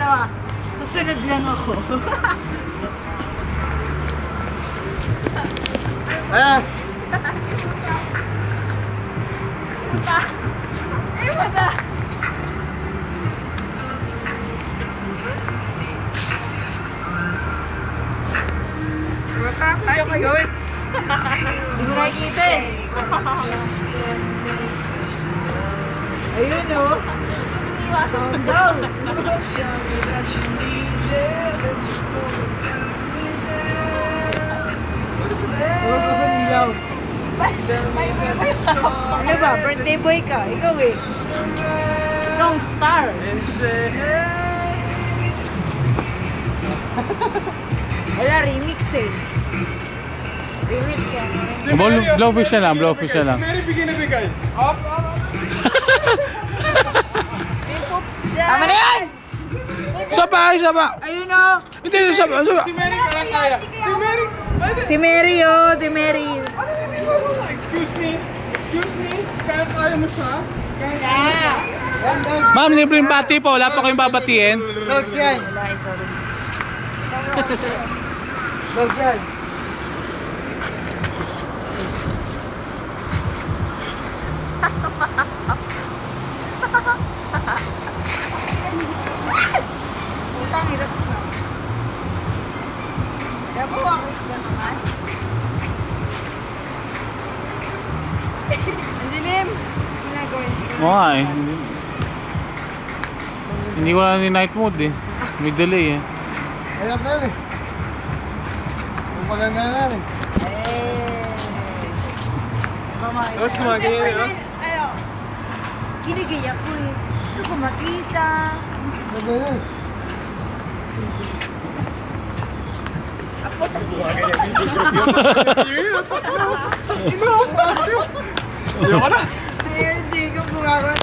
dalawa. Susunod lang ako. Ah! Ay, mata! Ay, yun! Hindi ko nakikita eh. Ayun o. Iwasan daw. Ano ba? Birthday boy ka? Ikaw eh. Ikaw ang star. Wala, remix eh. Remix yan. Blowfish na lang, blowfish na lang. Mary, bigyan na bigay. Tama na yan! Isa pa, isa pa. Ayun o. Hindi, isa pa, isa pa. Si Mary ka lang kaya. Si Mary. Si Mary oh, si Mary. Excuse me. Excuse me. Kaya mo siya? Ma'am, libreng bati po. Wala pa kayong babatiin. Dogs yan. Wala, sorry. Dogs yan. Utang, hirap na. Kaya po, ang isla naman. Ang dilim. Ginagawa niyo. Oo nga eh. Hindi ko na ni-night mode eh. May delay eh. Ayan na rin. Maganda na rin. Tapos kumagaya yun. Ano? Kinigay ako eh. Gusto ko makita. Maganda yun. Ayoko na. Ay, hindi ko gumagawa.